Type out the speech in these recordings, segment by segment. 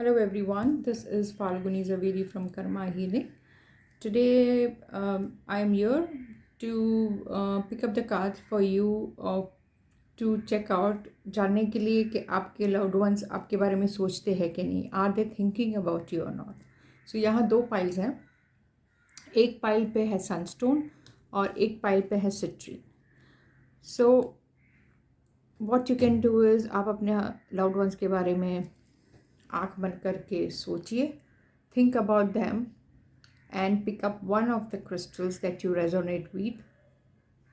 Hello everyone, this is Falguni Zaveri from Karma Healing. Today I am here to pick up the cards for you to check out जानने के लिए कि आपके loved ones आपके बारे में सोचते हैं कि नहीं, are they thinking about you और नॉट. सो यहाँ दो पाइल्स हैं. एक पाइल पे है सनस्टोन और एक पाइल पे है citrine. So what you can do is आप अपने loved ones के बारे में आँख बंद करके सोचिए, think about them and pick up one of the crystals that you resonate with.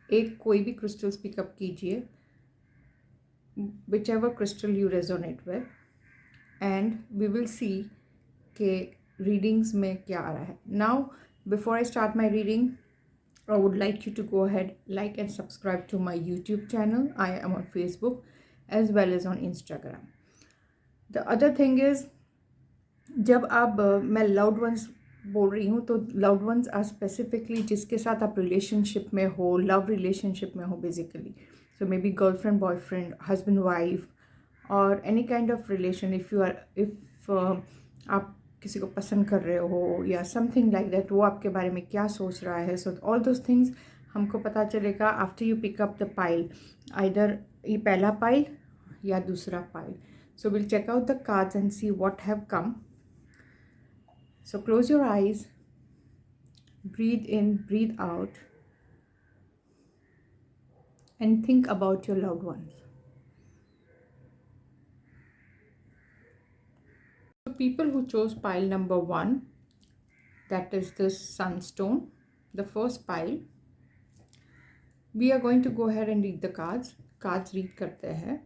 एक कोई भी crystals pick up कीजिए, whichever crystal you resonate with, and we will see के readings में क्या आ रहा है. Now, before I start my reading, I would like you to go ahead, like and subscribe to my YouTube channel. I am on Facebook as well as on Instagram. The other thing is, जब आप मैं loved ones बोल रही हूँ तो loved ones are specifically जिसके साथ आप रिलेशनशिप में हो, लव रिलेशनशिप में हो basically. So maybe girlfriend, boyfriend, husband, wife और any kind of relation. If आप किसी को पसंद कर रहे हो या समथिंग लाइक दैट, वो आपके बारे में क्या सोच रहा है. सो ऑल दोज थिंग्स हमको पता चलेगा after you pick up the pile, either ये पहला पाइल या दूसरा pile. So will check out the cards and see what have come. So close your eyes, breathe in, breathe out, and think about your loved ones. So people who chose pile number 1, that is this sunstone, the first pile, we are going to go ahead and read the cards. Cards read karte hai,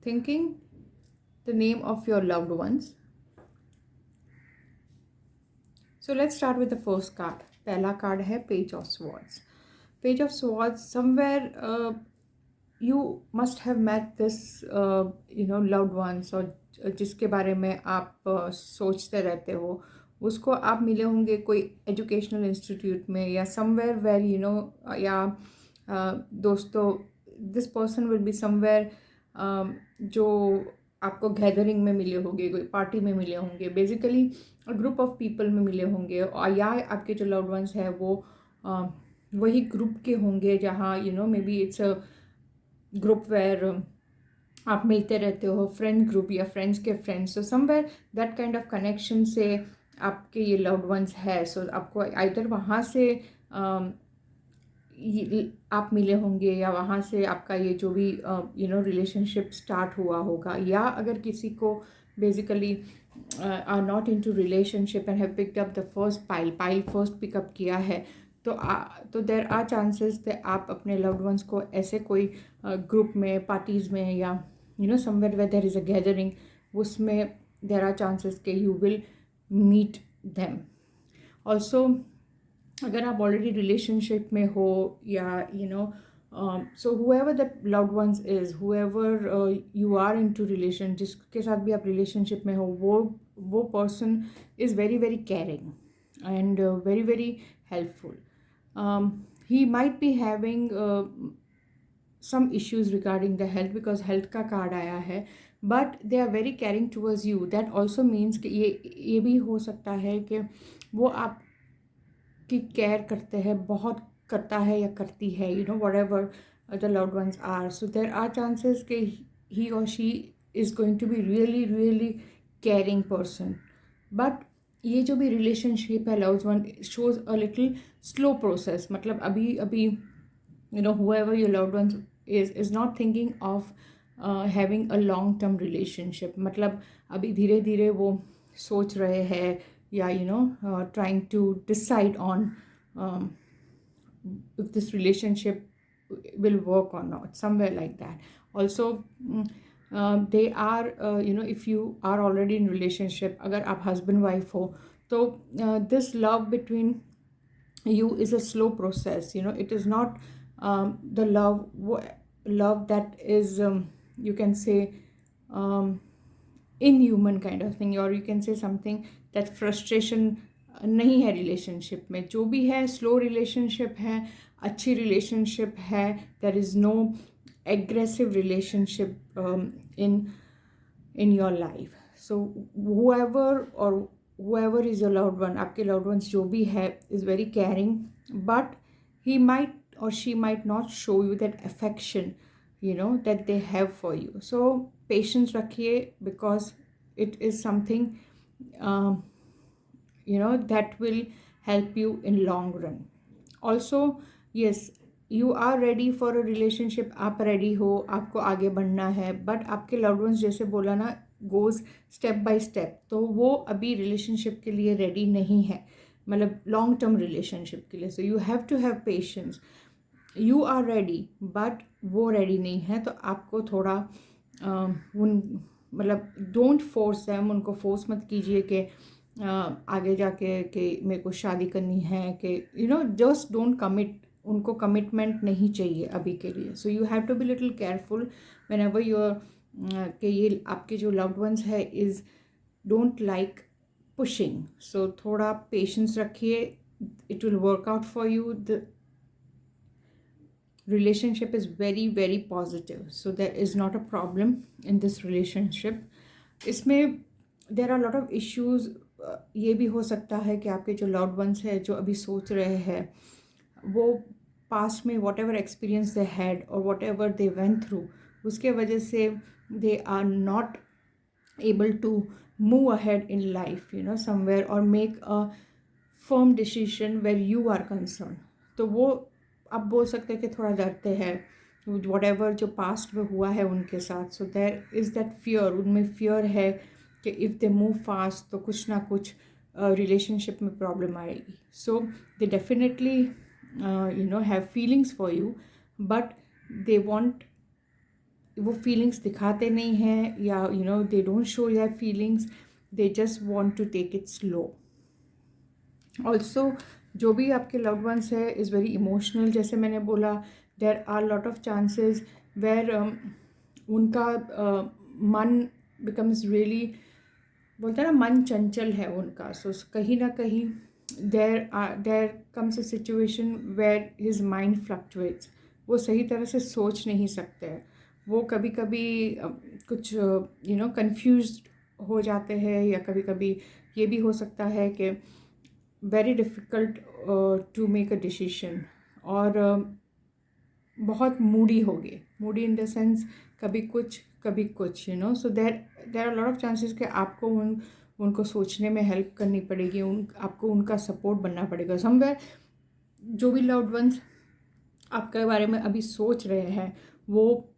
thinking the name of your loved ones. So let's start with the first card. पहला card है page of swords. Page of swords, somewhere you must have met this loved ones और जिसके बारे में आप सोचते रहते हो, उसको आप मिले होंगे कोई एजुकेशनल इंस्टीट्यूट में या समवेयर वेयर या दोस्तों, this person will be somewhere जो आपको गैदरिंग में मिले होंगे, कोई पार्टी में मिले होंगे, बेसिकली ग्रुप ऑफ पीपल में मिले होंगे. और या आपके जो लव्ड वंस है वो वही ग्रुप के होंगे जहाँ maybe it's a group where आप मिलते रहते हो, फ्रेंड ग्रुप या फ्रेंड्स के friends. So somewhere that kind of connection से आपके ये लव्ड वंस है. सो आपको आइदर वहाँ से आप मिले होंगे या वहाँ से आपका ये जो भी रिलेशनशिप स्टार्ट हुआ होगा. या अगर किसी को basically are not into relationship and have picked up the first pile first pickup किया है, तो देर आर चांसेस कि आप अपने लव्ड वंस को ऐसे कोई ग्रुप में, पार्टीज़ में या somewhere where there is a gathering, उसमें देर आर चांसेस कि you will meet them. Also अगर आप ऑलरेडी रिलेशनशिप में हो या so whoever the loved ones is, whoever you are into relation, जिसके साथ भी आप रिलेशनशिप में हो, वो person is very very caring and very very helpful. He might be having some issues regarding the health because health का card आया है, but they are very caring towards you. That also means कि ये भी हो सकता है कि वो आपकी केयर करते हैं, बहुत करता है या करती है, whatever the loved ones are. So there are chances कि he or she is going to be really really caring person. But ये जो भी रिलेशनशिप है loved one shows a little slow process. मतलब अभी whoever your loved ones is not thinking of having a long term relationship. मतलब अभी धीरे धीरे वो सोच रहे हैं या trying to decide on if this relationship will work or not, somewhere like that. Also they are if you are already in relationship, अगर आप husband wife हो, तो this love between you is a slow process. It is not the love that is you can say inhuman kind of thing, or you can say something that frustration नहीं है relationship में. जो भी है slow relationship है, अच्छी relationship है. There is no aggressive relationship in your life. So whoever is your loved one, आपके loved ones जो भी है, is very caring, but he might or she might not show you that affection, that they have for you. So patience रखिए, because it is something um, that will help you in long run. Also, yes, you are ready for a relationship, आप ready हो, आपको आगे बढ़ना है, but आपके loved ones जैसे बोला ना, goes step by step, तो वो अभी relationship के लिए ready नहीं है, मतलब long term relationship के लिए. So you have to have patience. You are ready, but वो ready नहीं है, तो आपको थोड़ा उन मतलब डोंट फोर्स देम, उनको फोर्स मत कीजिए कि आगे जाके कि मेरे को शादी करनी है, कि जस्ट डोंट कमिट. उनको कमिटमेंट नहीं चाहिए अभी के लिए. So you have to be little careful whenever your कि ये आपके जो लव्ड वंस है is don't like pushing. So थोड़ा पेशेंस रखिए, it will work out for you. The relationship is very very positive, so there is not a problem in this relationship. इसमें there are a lot of issues. ये भी हो सकता है कि आपके जो loved ones है जो अभी सोच रहे हैं, वो past में whatever experience they had or whatever they went through, उसके वजह से they are not able to move ahead in life, somewhere, or make a firm decision where you are concerned. तो वो आप बोल सकते हैं कि थोड़ा डरते हैं वट एवर जो पास्ट में हुआ है उनके साथ. So there is that fear, उनमें फियर है कि इफ़ दे मूव फास्ट तो कुछ ना कुछ रिलेशनशिप में प्रॉब्लम आएगी. So they definitely have feelings for you, but they want, वो फीलिंग्स दिखाते नहीं हैं, या they don't show their feelings, they just want to take it slow. Also जो भी आपके लव्ड वंस है इज़ वेरी इमोशनल. जैसे मैंने बोला, there are lot of chances where उनका मन बिकम्स रियली, बोलते हैं ना, मन चंचल है उनका. सो कहीं ना कहीं there comes a situation where his mind fluctuates. वो सही तरह से सोच नहीं सकते हैं. वो कभी कभी कुछ कंफ्यूज हो जाते हैं, या कभी कभी ये भी हो सकता है कि very difficult to make a decision, और बहुत मूडी हो गए. मूडी इन द सेंस कभी कुछ कभी कुछ, so there are lot of chances कि आपको उनको सोचने में हेल्प करनी पड़ेगी, आपको उनका सपोर्ट बनना पड़ेगा. समवेयर जो भी लव्ड वंस आपके बारे में अभी सोच रहे हैं, वो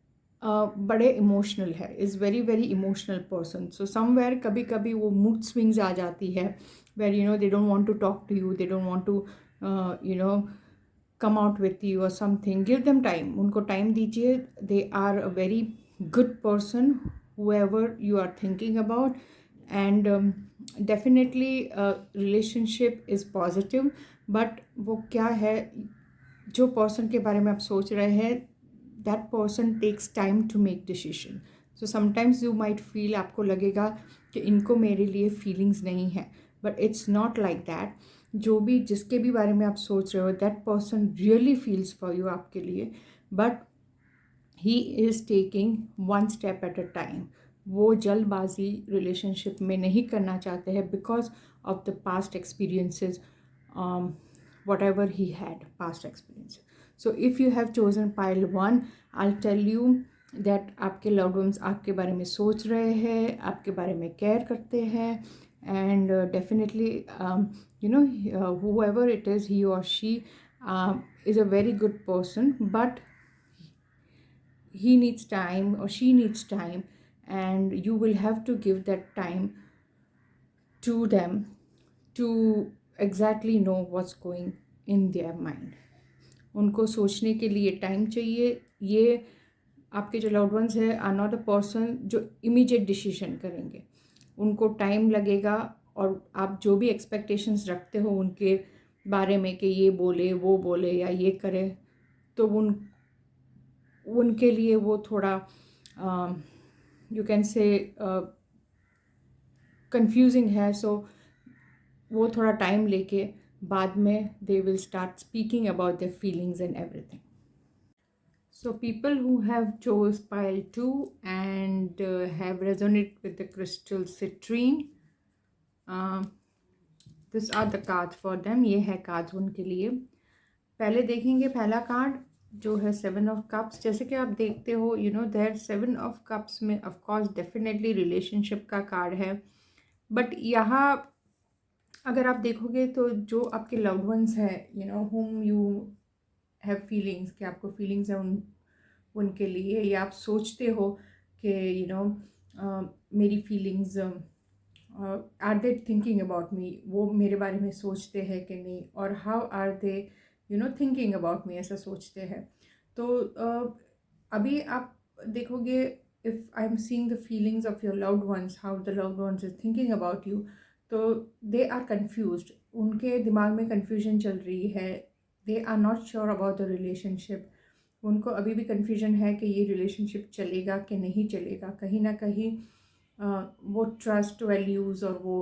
बड़े इमोशनल है, is very very emotional person. So somewhere कभी कभी वो मूड स्विंग्स आ जाती है, where they don't want to talk to you, they don't want to come out with you or something. Give them time, उनको time दीजिए. They are a very good person, whoever you are thinking about, and definitely relationship is positive. but वो क्या है, जो person के बारे में आप सोच रहे हैं, that person takes time to make decision. So sometimes you might feel, आपको लगेगा कि इनको मेरे लिए feelings नहीं है, but it's not like that. जो भी जिसके भी बारे में आप सोच रहे हो, that person really feels for you आपके लिए, but he is taking one step at a time. वो जल्दबाजी रिलेशनशिप में नहीं करना चाहते हैं because of the past experiences, whatever he had past experience. So if you have chosen pile 1, I tell you that आपके loved ones आपके बारे में सोच रहे हैं, आपके बारे में केयर करते हैं, and definitely whoever it is, he or she is a very good person, but he needs time or she needs time, and you will have to give that time to them to exactly know what's going in their mind. उनको सोचने के लिए time चाहिए. ये आपके जो loved ones है are not a person जो इमीडिएट डिसीजन करेंगे. उनको टाइम लगेगा, और आप जो भी एक्सपेक्टेशंस रखते हो उनके बारे में कि ये बोले वो बोले या ये करे, तो उनके लिए वो थोड़ा यू कैन से कंफ्यूजिंग है. सो वो थोड़ा टाइम लेके बाद में they will start speaking about their feelings and everything. So people who have chose pile 2 and have resonated with the crystal citrine, this are the cards for them. ये है cards उनके लिए. पहले देखेंगे पहला कार्ड जो है 7 ऑफ कप्स. जैसे कि आप देखते हो देयर 7 ऑफ कप्स में ऑफ कोर्स डेफिनेटली रिलेशनशिप का कार्ड है. बट यहाँ अगर आप देखोगे तो जो आपके लव्ड वंस है होम यू हैव फीलिंग्स, कि आपको फीलिंग्स है उनके लिए, या आप सोचते हो कि मेरी feelings are they thinking about me, वो मेरे बारे में सोचते हैं कि नहीं, और how are they thinking about me, ऐसा सोचते हैं. तो अभी आप देखोगे if I am seeing the feelings of your loved ones, how the loved ones is thinking about you, तो दे आर कन्फ्यूज्ड. उनके दिमाग में कन्फ्यूजन चल रही है. They are not sure about the relationship. उनको अभी भी कन्फ्यूजन है कि ये रिलेशनशिप चलेगा कि नहीं चलेगा. कहीं ना कहीं वो ट्रस्ट वैल्यूज़ और वो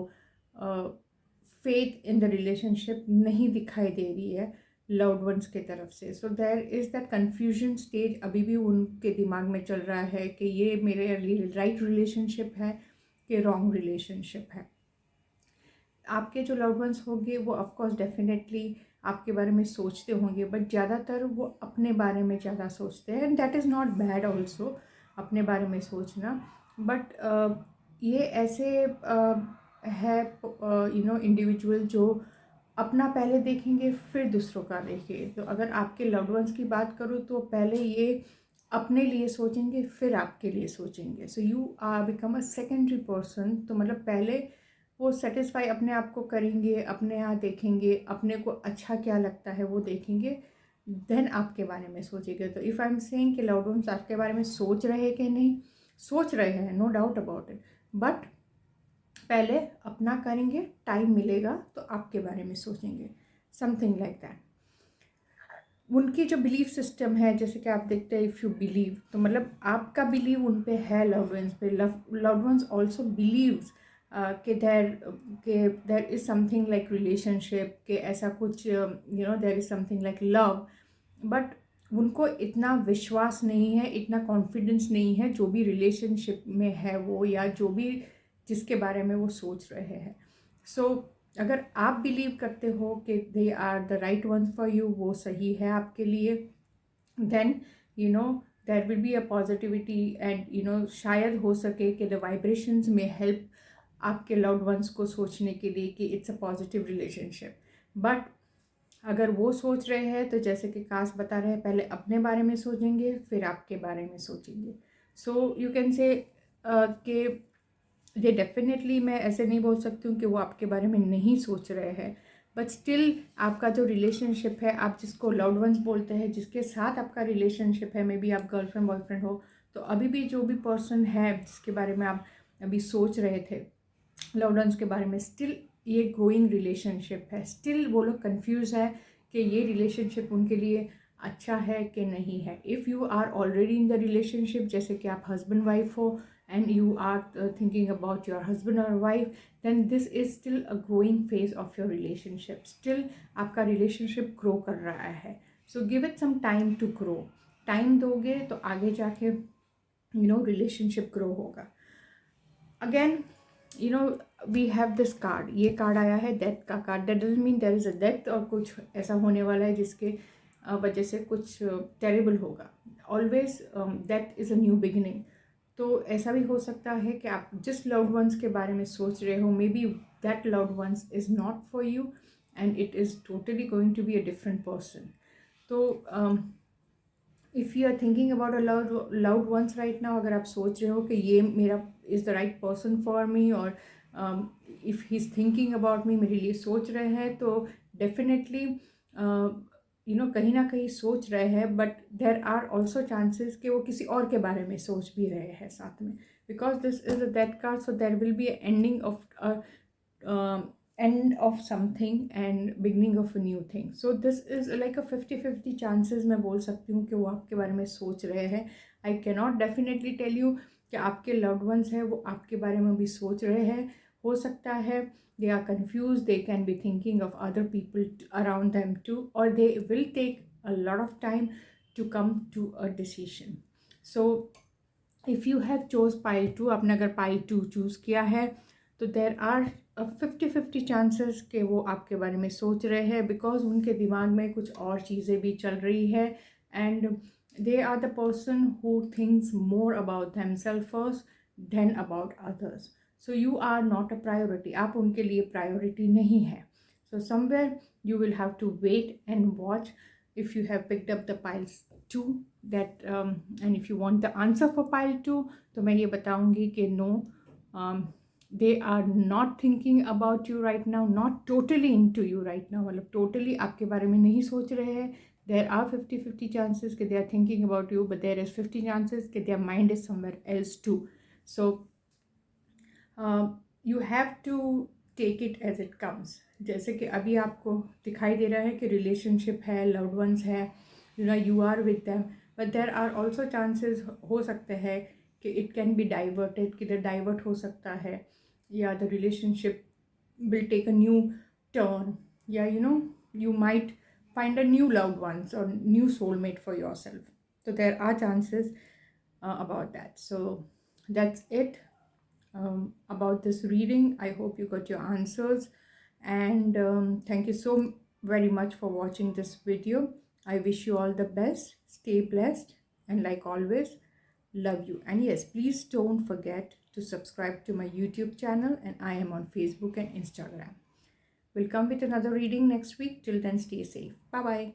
फेथ इन द रिलेशनशिप नहीं दिखाई दे रही है लव्ड वंस के तरफ से. So there is that confusion stage अभी भी उनके दिमाग में चल रहा है कि ये मेरे राइट रिलेशनशिप है कि रॉन्ग रिलेशनशिप है. आपके जो लव्ड वंस होंगे वो ऑफकोर्स डेफिनेटली आपके बारे में सोचते होंगे, बट ज़्यादातर वो अपने बारे में ज़्यादा सोचते हैं. And that is not bad also, अपने बारे में सोचना. बट ये ऐसे है इंडिविजुअल जो अपना पहले देखेंगे फिर दूसरों का देखेंगे. तो अगर आपके लव्ड वंस की बात करूँ तो पहले ये अपने लिए सोचेंगे फिर आपके लिए सोचेंगे. So you are become a secondary person. तो मतलब पहले वो सेटिस्फाई अपने आप को करेंगे, अपने यहाँ देखेंगे, अपने को अच्छा क्या लगता है वो देखेंगे, देन आपके बारे में सोचेंगे. तो इफ़ आई एम सेइंग कि लव्ड वंस आपके बारे में सोच रहे हैं कि नहीं, सोच रहे हैं, no doubt about it. But पहले अपना करेंगे, टाइम मिलेगा तो आपके बारे में सोचेंगे, समथिंग लाइक दैट. उनकी जो बिलीफ सिस्टम है, जैसे कि आप देखते हैं इफ़ यू बिलीव, तो मतलब आपका बिलीव उन पे है लव्ड वंस पे. लव्ड वंस ऑल्सो बिलीव्स कि there is something like relationship, कि ऐसा कुछ there is something like love. But उनको इतना विश्वास नहीं है, इतना कॉन्फिडेंस नहीं है जो भी रिलेशनशिप में है वो, या जो भी जिसके बारे में वो सोच रहे हैं. सो अगर आप बिलीव करते हो कि they are the right one for you, वो सही है आपके लिए, then there will be a positivity. And शायद हो सके कि द वाइब्रेशंस में हेल्प आपके लव्ड वंस को सोचने के लिए कि it's a positive relationship. But अगर वो सोच रहे हैं तो जैसे कि काश बता रहे हैं, पहले अपने बारे में सोचेंगे फिर आपके बारे में सोचेंगे. सो यू कैन से कि ये डेफिनेटली मैं ऐसे नहीं बोल सकती हूँ कि वो आपके बारे में नहीं सोच रहे हैं, बट स्टिल आपका जो रिलेशनशिप है, आप जिसको लव्ड वंस बोलते हैं, जिसके साथ आपका रिलेशनशिप है, मे बी आप गर्लफ्रेंड बॉयफ्रेंड हो, तो अभी भी जो भी पर्सन है जिसके बारे में आप अभी सोच रहे थे लव्ड वंस के बारे में, स्टिल ये ग्रोइंग रिलेशनशिप है. स्टिल वो लोग कन्फ्यूज़ है कि ये रिलेशनशिप उनके लिए अच्छा है कि नहीं है. If you are already in the relationship, जैसे कि आप हस्बैंड वाइफ हो and you are thinking about your husband or wife, then this is still a growing phase of your relationship. Still आपका relationship grow कर रहा है. So give it some time to grow. Time दोगे तो आगे जाके relationship grow होगा. Again we have this card. ये कार्ड आया है डेथ का card. That doesn't mean there is a death और कुछ ऐसा होने वाला है जिसके वजह से कुछ टेरिबल होगा. Always death is a new beginning. तो ऐसा भी हो सकता है कि आप जिस लव्ड वंस के बारे में सोच रहे हो, maybe that loved ones is not for you and it is totally going to be a different person. तो if you are thinking about a loved ones right now, अगर आप सोच रहे हो कि ये मेरा is the right person for me, और if he is thinking about me, मेरे लिए सोच रहे हैं, तो डेफिनेटली कहीं ना कहीं सोच रहे हैं. But there are also chances कि वो किसी और के बारे में सोच भी रहे हैं साथ में, because this is a death card. So there will be ending of end of something and beginning of a new thing. So this is like a 50-50 chances मैं बोल सकती हूँ कि वो आपके बारे में सोच रहे हैं. I can not definitely tell you कि आपके लव्ड वंस हैं वो आपके बारे में भी सोच रहे हैं. हो सकता है they are confused, they can be thinking of other people around them too, or they will take a lot of time to come to a decision. So if you have chose pile 2, आपने अगर pile 2 choose किया है, तो there are 50-50 chances कि वो आपके बारे में सोच रहे हैं, because उनके दिमाग में कुछ और चीज़ें भी चल रही है, and they are the person who thinks more about themselves first than about others. So you are not a priority, आप उनके लिए priority नहीं है. So somewhere you will have to wait and watch if you have picked up the piles 2 that and if you want the answer for pile 2, तो मैं ये बताऊंगी कि no, they are not thinking about you right now, not totally into you right now, मतलब totally आपके बारे में नहीं सोच रहे हैं. There are 50-50 chances कि they are thinking about you, but there is 50 chances कि their mind is somewhere else too. So you have to take it as it comes. जैसे कि अभी आपको दिखाई दे रहा है कि रिलेशनशिप है, लव्ड वंस है, you are with them, but there are also chances हो सकते हैं कि it can be diverted, किधर divert हो सकता है, या the relationship will take a new turn, या you might find a new loved ones or new soulmate for yourself. So there are chances about that. So that's it about this reading. I hope you got your answers, and thank you so very much for watching this video. I wish you all the best. Stay blessed, and like always, love you. And yes, please don't forget to subscribe to my YouTube channel, and I am on Facebook and Instagram. We'll come with another reading next week. Till then, stay safe. Bye bye.